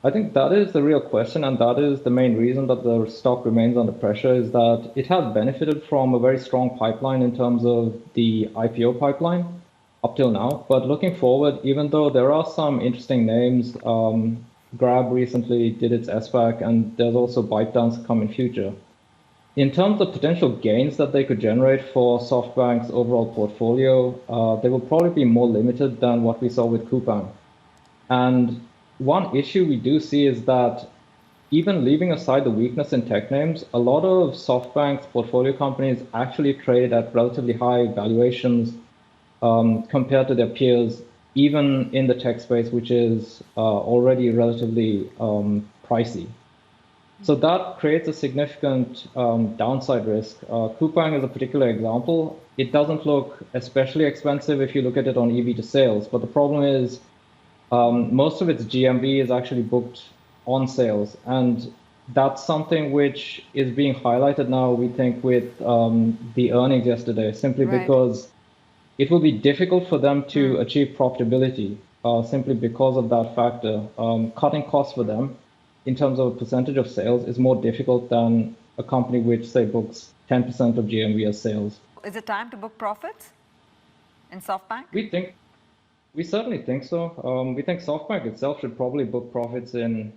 I think that is the real question, and that is the main reason that the stock remains under pressure, is that it has benefited from a very strong pipeline in terms of the IPO pipeline up till now. But looking forward, even though there are some interesting names, Grab recently did its SPAC, and there's also ByteDance come in future. In terms of potential gains that they could generate for SoftBank's overall portfolio, they will probably be more limited than what we saw with Coupang. And one issue we do see is that even leaving aside the weakness in tech names, a lot of SoftBank's portfolio companies actually trade at relatively high valuations compared to their peers, even in the tech space, which is already relatively pricey. So that creates a significant downside risk. Coupang is a particular example. It doesn't look especially expensive if you look at it on EV to sales, but the problem is most of its GMV is actually booked on sales. And that's something which is being highlighted now, we think, with the earnings yesterday, simply because it will be difficult for them to achieve profitability simply because of that factor. Cutting costs for them in terms of a percentage of sales is more difficult than a company which, say, books 10% of GMV as sales. Is it time to book profits in SoftBank? We certainly think so. We think SoftBank itself should probably book profits in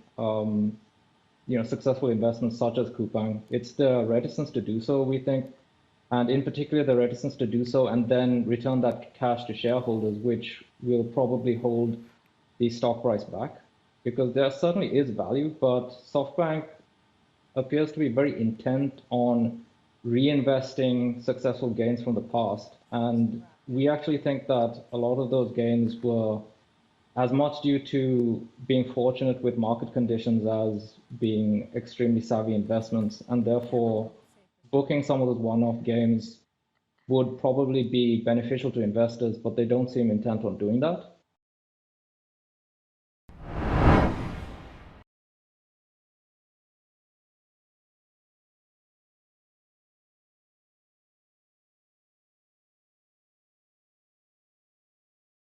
successful investments such as Coupang. It's the reticence to do so, we think, and in particular the reticence to do so and then return that cash to shareholders, which will probably hold the stock price back, because there certainly is value, but SoftBank appears to be very intent on reinvesting successful gains from the past. And we actually think that a lot of those gains were as much due to being fortunate with market conditions as being extremely savvy investments. And therefore, booking some of those one-off gains would probably be beneficial to investors, but they don't seem intent on doing that.